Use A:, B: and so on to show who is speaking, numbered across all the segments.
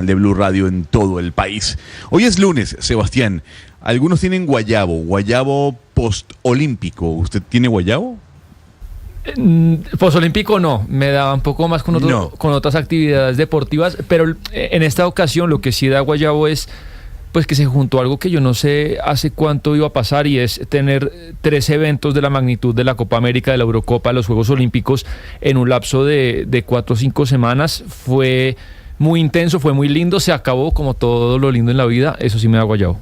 A: de Blue Radio en todo el país. Hoy es lunes, Sebastián. Algunos tienen guayabo postolímpico. ¿Usted tiene guayabo?
B: Posolímpico no, me da un poco más con otras actividades deportivas, pero en esta ocasión lo que sí da guayabo es pues que se juntó algo que yo no sé hace cuánto iba a pasar, y es tener 3 eventos de la magnitud de la Copa América, de la Eurocopa, de los Juegos Olímpicos en un lapso de 4 o 5 semanas. Fue muy intenso, fue muy lindo, se acabó como todo lo lindo en la vida. Eso sí me da guayabo.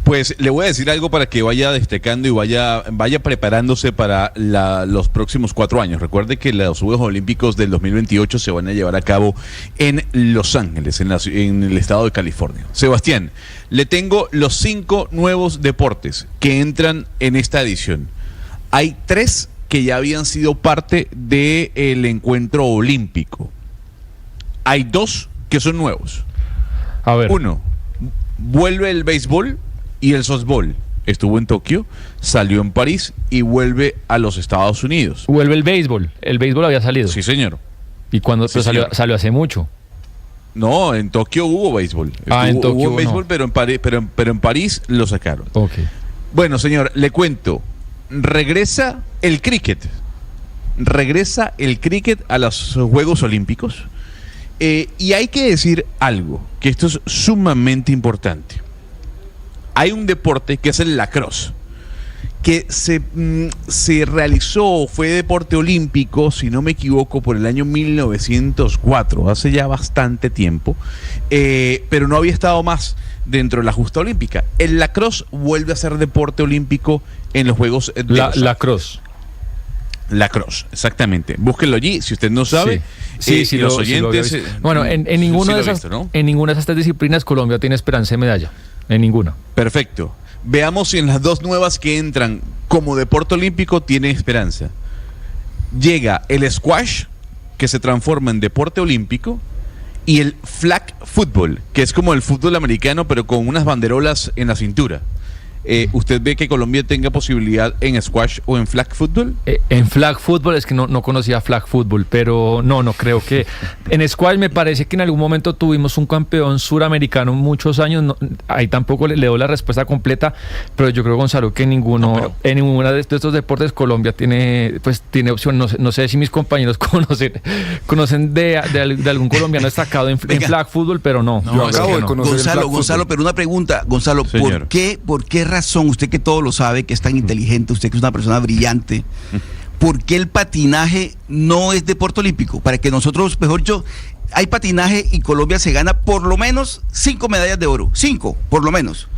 A: Pues le voy a decir algo para que vaya destacando y vaya preparándose para los próximos 4 años. Recuerde que los Juegos Olímpicos del 2028 se van a llevar a cabo en Los Ángeles, en el estado de California. Sebastián, le tengo los 5 nuevos deportes que entran en esta edición. Hay 3 que ya habían sido parte del encuentro olímpico. Hay 2 que son nuevos.
B: A ver.
A: 1, vuelve el béisbol y el softball. Estuvo en Tokio, salió en París y vuelve a los Estados Unidos.
B: Vuelve el béisbol. El béisbol había salido.
A: Sí, señor.
B: ¿Y cuándo?
A: Sí,
B: salió hace mucho.
A: No, en Tokio hubo béisbol.
B: En Tokio
A: hubo béisbol, no. pero en París lo sacaron.
B: Okay.
A: Bueno, señor, le cuento. Regresa el cricket. Regresa el cricket a los Juegos Olímpicos. Y hay que decir algo, que esto es sumamente importante. Hay un deporte que es el lacrosse, que se realizó, fue deporte olímpico, si no me equivoco, por el año 1904, hace ya bastante tiempo, pero no había estado más dentro de la justa olímpica. El lacrosse vuelve a ser deporte olímpico en los Juegos de
B: lacrosse.
A: Lacrosse, exactamente. Búsquenlo allí, si usted no sabe.
B: Sí,
A: los oyentes.
B: Bueno, en ninguna de esas, ¿no? En ninguna de estas disciplinas Colombia tiene esperanza de medalla. En ninguna.
A: Perfecto. Veamos si en las 2 nuevas que entran como deporte olímpico tiene esperanza. Llega el squash, que se transforma en deporte olímpico, y el flag football, que es como el fútbol americano, pero con unas banderolas en la cintura. ¿Usted ve que Colombia tenga posibilidad en squash o en flag football?
B: En flag football es que no conocía flag football, pero no creo que... En squash me parece que en algún momento tuvimos un campeón suramericano muchos años, ahí tampoco le doy la respuesta completa, pero yo creo, Gonzalo, que en ninguna de estos deportes Colombia tiene opción. No sé si mis compañeros conocen de algún colombiano destacado en flag football, pero no.
C: Yo acabo de conocer
D: Gonzalo, pero una pregunta, Gonzalo,
A: Señor.
D: ¿por qué razón, usted que todo lo sabe, que es tan inteligente, usted que es una persona brillante, por qué el patinaje no es deporte olímpico? Para que nosotros, mejor dicho, hay patinaje y Colombia se gana por lo menos 5 medallas de oro, 5 por lo menos.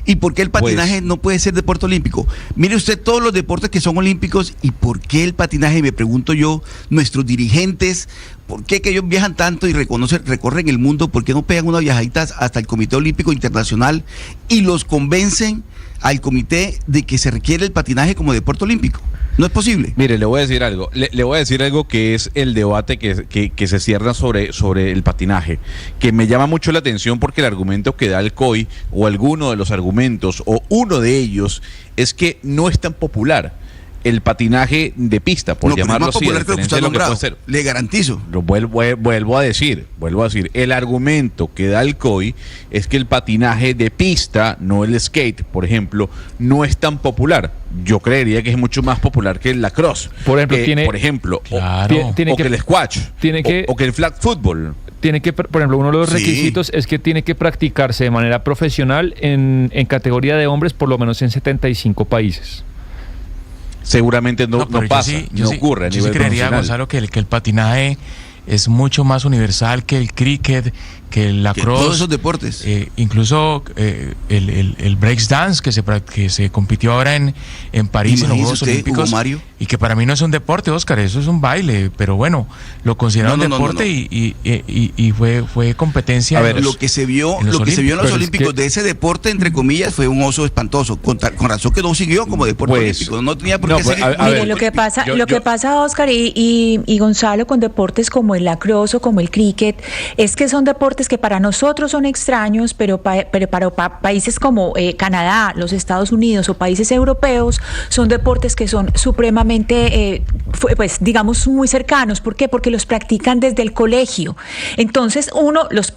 D: ¿Y por qué el patinaje no puede ser deporte olímpico? Mire usted todos los deportes que son olímpicos, ¿y por qué el patinaje? Me pregunto yo, nuestros dirigentes, ¿por qué que ellos viajan tanto y recorren el mundo? ¿Por qué no pegan una viajadita hasta el Comité Olímpico Internacional y los convencen al comité de que se requiere el patinaje como deporte olímpico? No es posible.
A: Mire, le voy a decir algo. Le voy a decir algo que es el debate que se cierra sobre el patinaje, que me llama mucho la atención porque el argumento que da el COI, o alguno de los argumentos, o uno de ellos, es que no es tan popular el patinaje de pista, por llamarlo así, a diferencia de lo que puede ser.
D: Le garantizo.
A: Vuelvo a decir, el argumento que da el COI es que el patinaje de pista, no el skate, por ejemplo, no es tan popular. Yo creería que es mucho más popular que el lacrosse.
B: Por ejemplo,
A: o que el squash, o que el flag football.
B: Tiene que, por ejemplo, uno de los requisitos es que tiene que practicarse de manera profesional en categoría de hombres por lo menos en 75 países.
A: Seguramente no pasa, no ocurre a nivel
C: yo creería, Gonzalo, que el patinaje es mucho más universal que el cricket, que el lacrosse,
D: todos esos deportes.
C: Incluso el breakdance que se compitió ahora en París en los Juegos Olímpicos, y que para mí no es un deporte, Oscar, eso es un baile, pero bueno, lo consideraron deporte. Y fue competencia.
D: A ver, lo que se vio en los Olímpicos de ese deporte, entre comillas, fue un oso espantoso, con razón que no siguió como deporte olímpico, no tenía por qué seguir.
E: Mire, lo que pasa, Oscar y Gonzalo, con deportes como el lacrosse o como el cricket, es que son deportes deportes que para nosotros son extraños, pero para países como Canadá, los Estados Unidos o países europeos, son deportes que son supremamente, pues digamos, muy cercanos. ¿Por qué? Porque los practican desde el colegio. Entonces,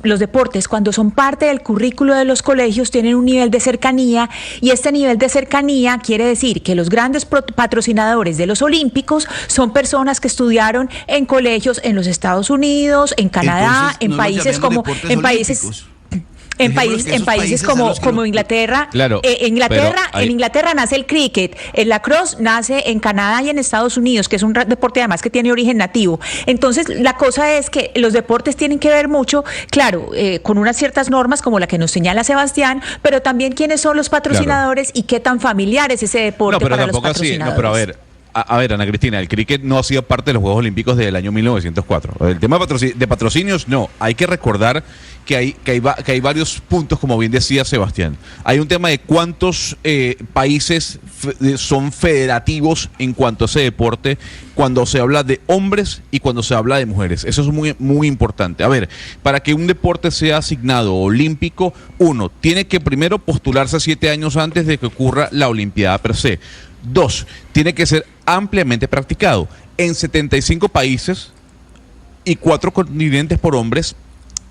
E: los deportes, cuando son parte del currículo de los colegios, tienen un nivel de cercanía, y este nivel de cercanía quiere decir que los grandes patrocinadores de los Olímpicos son personas que estudiaron en colegios en los Estados Unidos, en Canadá, en países como en países como Inglaterra.
A: Claro,
E: en Inglaterra nace el cricket, el lacrosse nace en Canadá y en Estados Unidos, que es un deporte además que tiene origen nativo. Entonces, la cosa es que los deportes tienen que ver mucho, claro, con unas ciertas normas como la que nos señala Sebastián, pero también quiénes son los patrocinadores, y qué tan familiar es ese deporte para los patrocinadores.
A: A ver, Ana Cristina, el cricket no ha sido parte de los Juegos Olímpicos desde el año 1904. El tema de patrocinios, no. Hay que recordar que hay varios puntos, como bien decía Sebastián. Hay un tema de cuántos países son federativos en cuanto a ese deporte, cuando se habla de hombres y cuando se habla de mujeres. Eso es muy, muy importante. A ver, para que un deporte sea asignado olímpico, uno, tiene que primero postularse 7 años antes de que ocurra la Olimpiada per se. 2, tiene que ser ampliamente practicado en 75 países y 4 continentes por hombres,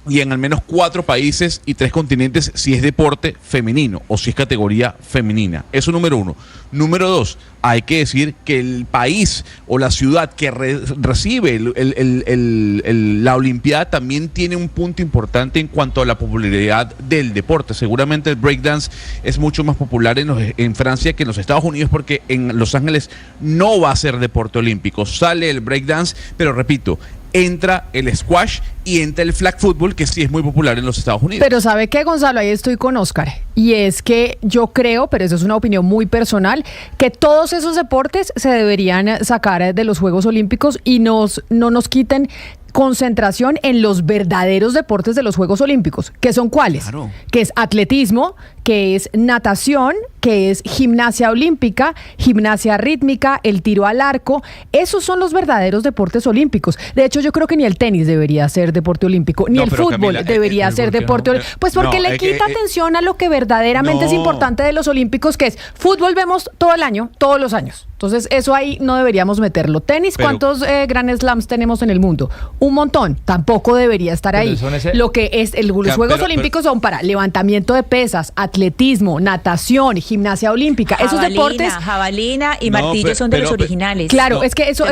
A: y en al menos 4 países y 3 continentes si es deporte femenino o si es categoría femenina. Eso número 1. Número 2, hay que decir que el país o la ciudad que recibe la Olimpiada también tiene un punto importante en cuanto a la popularidad del deporte. Seguramente el breakdance es mucho más popular en Francia que en los Estados Unidos, porque en Los Ángeles no va a ser deporte olímpico. Sale el breakdance, pero repito, entra el squash y entra el flag football, que sí es muy popular en los Estados Unidos.
F: Pero ¿sabe qué, Gonzalo? Ahí estoy con Óscar. Y es que yo creo, pero eso es una opinión muy personal, que todos esos deportes se deberían sacar de los Juegos Olímpicos y no nos quiten concentración en los verdaderos deportes de los Juegos Olímpicos, que son ¿cuáles?
D: Claro.
F: Que es atletismo, que es natación, que es gimnasia olímpica, gimnasia rítmica, el tiro al arco. Esos son los verdaderos deportes olímpicos. De hecho, yo creo que ni el tenis debería ser deporte olímpico, ni el fútbol, Camila, debería ser deporte olímpico. Pues porque le quita atención a lo que verdaderamente es importante de los olímpicos, que es fútbol vemos todo el año, todos los años. Entonces, eso ahí no deberíamos meterlo. Tenis, ¿cuántos Grand Slams tenemos en el mundo? Un montón. Tampoco debería estar ahí. Lo que es los Juegos Olímpicos son para levantamiento de pesas, atletismo, natación, gimnasia olímpica. Esos deportes,
E: jabalina y martillo son de los originales.
F: Claro, es que eso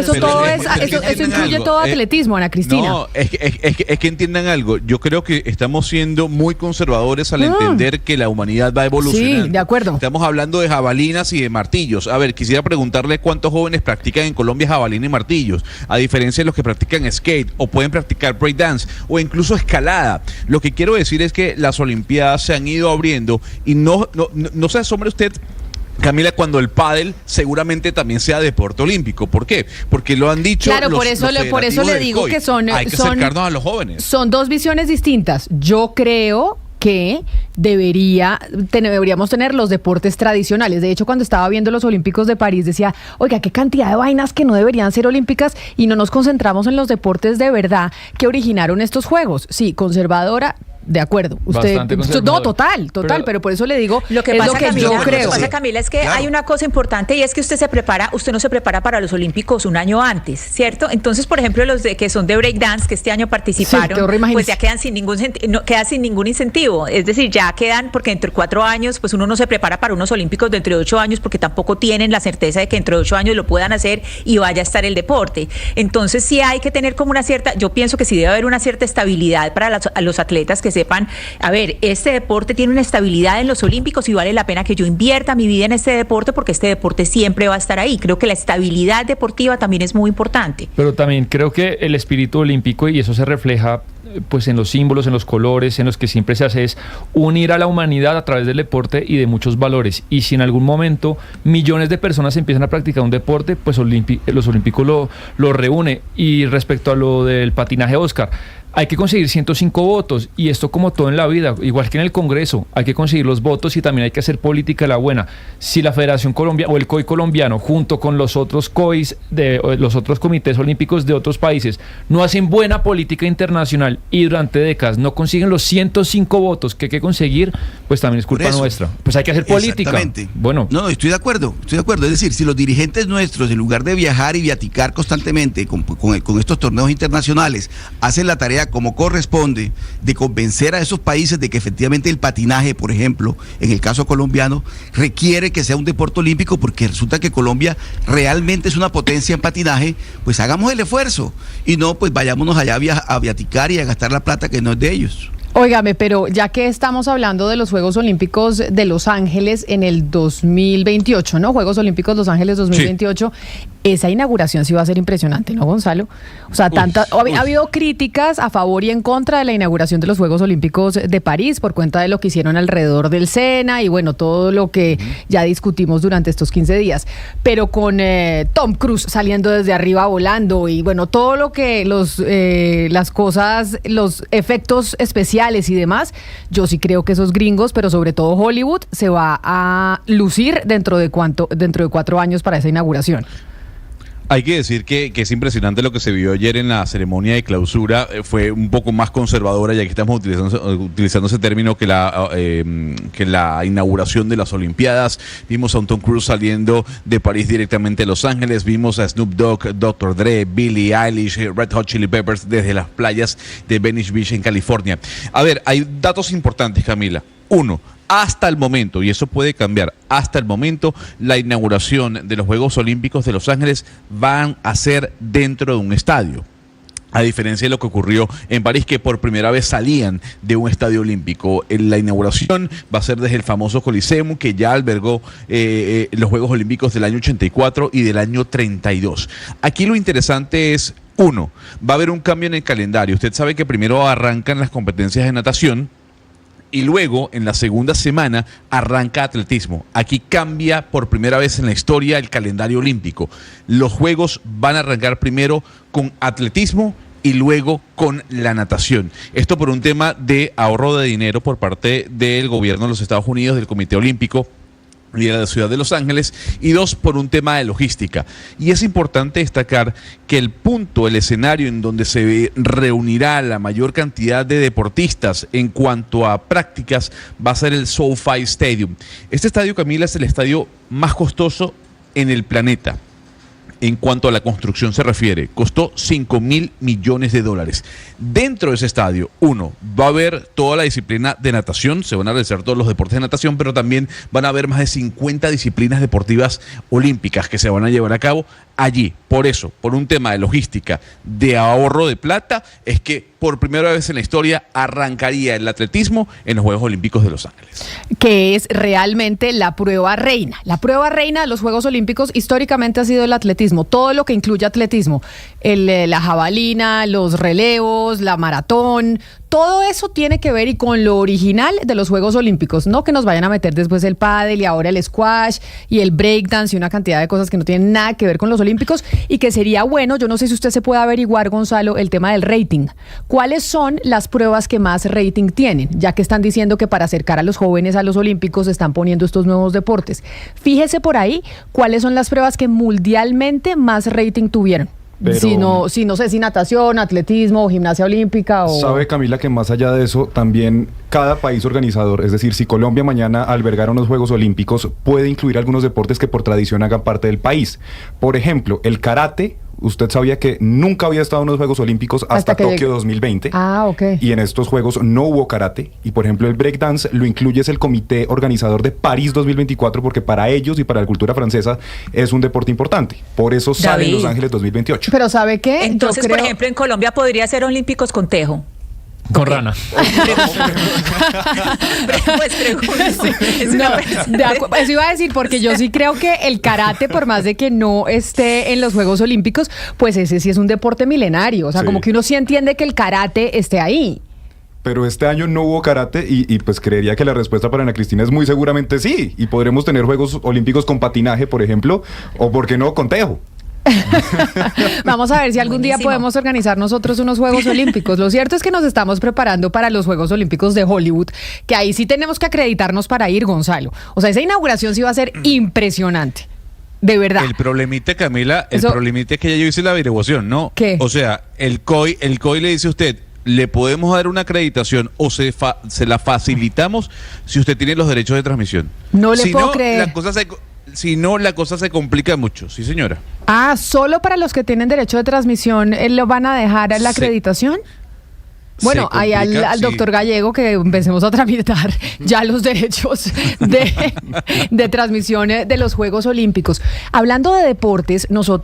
F: incluye todo atletismo, Ana Cristina.
A: No, es que entiendan algo. Yo creo que estamos siendo muy conservadores al entender que la humanidad va evolucionando.
F: Sí, de acuerdo.
A: Estamos hablando de jabalinas y de martillos. A ver, quisiera preguntarle cuántos jóvenes practican en Colombia jabalina y martillos, a diferencia de los que practican skate o pueden practicar breakdance o incluso escalada. Lo que quiero decir es que las Olimpiadas se han ido abriendo y no se asombre usted, Camila, cuando el pádel seguramente también sea deporte olímpico. ¿Por qué? Porque lo han dicho.
F: Claro, por eso le digo que
A: hay que acercarnos a los jóvenes.
F: Son dos visiones distintas. Yo creo que deberíamos tener los deportes tradicionales. De hecho, cuando estaba viendo los Olímpicos de París, decía, oiga, qué cantidad de vainas que no deberían ser olímpicas, y no nos concentramos en los deportes de verdad que originaron estos Juegos. Sí, conservadora, de acuerdo. Usted, no, total, pero por eso le digo,
E: lo que pasa, Camila, es que hay una cosa importante, y es que usted no se prepara para los Olímpicos un año antes, ¿cierto? Entonces, por ejemplo, los que son de breakdance, que este año participaron, pues ya quedan sin ningún incentivo. Es decir, ya quedan, porque dentro de 4 años, pues uno no se prepara para unos Olímpicos dentro de 8 años, porque tampoco tienen la certeza de que dentro de 8 años lo puedan hacer y vaya a estar el deporte. Entonces, sí hay que tener como yo pienso que sí debe haber una cierta estabilidad para los atletas, que sepan, a ver, este deporte tiene una estabilidad en los Olímpicos y vale la pena que yo invierta mi vida en este deporte, porque este deporte siempre va a estar ahí. Creo que la estabilidad deportiva también es muy importante.
B: Pero también creo que el espíritu olímpico, y eso se refleja pues en los símbolos, en los colores, en los que siempre se hace, es unir a la humanidad a través del deporte y de muchos valores. Y si en algún momento millones de personas empiezan a practicar un deporte, pues los Olímpicos lo reúne. Y respecto a lo del patinaje, Óscar, hay que conseguir 105 votos, y esto como todo en la vida, igual que en el Congreso, hay que conseguir los votos y también hay que hacer política la buena. Si la Federación Colombiana o el COI colombiano, junto con los otros COIs de los otros comités olímpicos de otros países, no hacen buena política internacional y durante décadas no consiguen los 105 votos que hay que conseguir, pues también es culpa nuestra. Pues hay que hacer política.
D: Exactamente.
B: Bueno.
D: No, estoy de acuerdo. Es decir, si los dirigentes nuestros, en lugar de viajar y viaticar constantemente con estos torneos internacionales, hacen la tarea como corresponde de convencer a esos países de que efectivamente el patinaje, por ejemplo, en el caso colombiano, requiere que sea un deporte olímpico, porque resulta que Colombia realmente es una potencia en patinaje, pues hagamos el esfuerzo y no pues vayámonos allá a viaticar y a gastar la plata que no es de ellos.
F: Óigame, pero ya que estamos hablando de los Juegos Olímpicos de Los Ángeles en el 2028, ¿no? Juegos Olímpicos Los Ángeles 2028, sí. Esa inauguración sí va a ser impresionante, ¿no, Gonzalo? O sea, ha habido críticas a favor y en contra de la inauguración de los Juegos Olímpicos de París por cuenta de lo que hicieron alrededor del Sena y bueno, todo lo que ya discutimos durante estos 15 días. Pero con Tom Cruise saliendo desde arriba volando y bueno, todo lo que las cosas, los efectos especiales y demás, yo sí creo que esos gringos, pero sobre todo Hollywood, se va a lucir dentro de 4 años para esa inauguración.
A: Hay que decir que es impresionante lo que se vio ayer en la ceremonia de clausura. Fue un poco más conservadora, ya que estamos utilizando ese término, que la inauguración de las Olimpiadas. Vimos a un Tom Cruise saliendo de París directamente a Los Ángeles. Vimos a Snoop Dogg, Dr. Dre, Billie Eilish, Red Hot Chili Peppers desde las playas de Venice Beach en California. A ver, hay datos importantes, Camila. 1. Hasta el momento, y eso puede cambiar, hasta el momento la inauguración de los Juegos Olímpicos de Los Ángeles van a ser dentro de un estadio. A diferencia de lo que ocurrió en París, que por primera vez salían de un estadio olímpico. La inauguración va a ser desde el famoso Coliseum, que ya albergó los Juegos Olímpicos del año 84 y del año 32. Aquí lo interesante es, 1, va a haber un cambio en el calendario. Usted sabe que primero arrancan las competencias de natación, y luego, en la segunda semana, arranca atletismo. Aquí cambia por primera vez en la historia el calendario olímpico. Los Juegos van a arrancar primero con atletismo y luego con la natación. Esto por un tema de ahorro de dinero por parte del gobierno de los Estados Unidos, del Comité Olímpico y de la ciudad de Los Ángeles, y 2, por un tema de logística. Y es importante destacar que el escenario en donde se reunirá la mayor cantidad de deportistas en cuanto a prácticas va a ser el SoFi Stadium. Este estadio, Camila, es el estadio más costoso en el planeta. En cuanto a la construcción se refiere, costó $5,000 millones. Dentro de ese estadio, 1, va a haber toda la disciplina de natación, se van a realizar todos los deportes de natación, pero también van a haber más de 50 disciplinas deportivas olímpicas que se van a llevar a cabo allí. Por eso, por un tema de logística, de ahorro de plata, es que por primera vez en la historia arrancaría el atletismo en los Juegos Olímpicos de Los Ángeles.
F: Que es realmente la prueba reina. La prueba reina de los Juegos Olímpicos históricamente ha sido el atletismo. Todo lo que incluye atletismo, la jabalina, los relevos, la maratón, todo eso tiene que ver y con lo original de los Juegos Olímpicos, no que nos vayan a meter después el pádel y ahora el squash y el breakdance y una cantidad de cosas que no tienen nada que ver con los Olímpicos, y que sería bueno, yo no sé si usted se puede averiguar, Gonzalo, el tema del rating. ¿Cuáles son las pruebas que más rating tienen? Ya que están diciendo que para acercar a los jóvenes a los Olímpicos se están poniendo estos nuevos deportes. Fíjese por ahí cuáles son las pruebas que mundialmente más rating tuvieron. Pero, si no sé si natación, atletismo, gimnasia olímpica o...
G: Sabe, Camila, que más allá de eso, también cada país organizador, es decir, si Colombia mañana albergara unos Juegos Olímpicos, puede incluir algunos deportes que por tradición hagan parte del país. Por ejemplo, el karate. Usted sabía que nunca había estado en los Juegos Olímpicos hasta Tokio 2020.
F: Ah, ok.
G: Y en estos Juegos no hubo karate. Y por ejemplo el breakdance lo incluye el comité organizador de París 2024, porque para ellos y para la cultura francesa es un deporte importante. Por eso sale en Los Ángeles 2028.
F: Pero ¿sabe qué?
E: Entonces, por ejemplo, en Colombia podría ser olímpicos con tejo.
B: Con rana.
E: Pues
F: eso iba a decir, porque yo sí creo que el karate, por más de que no esté en los Juegos Olímpicos, pues ese sí es un deporte milenario. O sea, como que uno sí entiende que el karate esté ahí.
G: Pero este año no hubo karate y pues creería que la respuesta para Ana Cristina es muy seguramente sí. Y podremos tener Juegos Olímpicos con patinaje, por ejemplo, o por qué no con tejo.
F: Vamos a ver si algún día podemos organizar nosotros unos Juegos Olímpicos. Lo cierto es que nos estamos preparando para los Juegos Olímpicos de Hollywood, que ahí sí tenemos que acreditarnos para ir, Gonzalo. O sea, esa inauguración sí va a ser impresionante. De verdad.
A: El problemita, Camila, problemita es que ya yo hice la averiguación, ¿no?
F: ¿Qué?
A: O sea, el COI le dice a usted, le podemos dar una acreditación o se la facilitamos si usted tiene los derechos de transmisión.
F: No le puedo creer.
A: Si no, la cosa se complica mucho, sí, señora.
F: Ah, ¿solo para los que tienen derecho de transmisión lo van a dejar a la acreditación? Bueno, hay al doctor Gallego que empecemos a tramitar ya los derechos de transmisión de los Juegos Olímpicos. Hablando de deportes, nosotros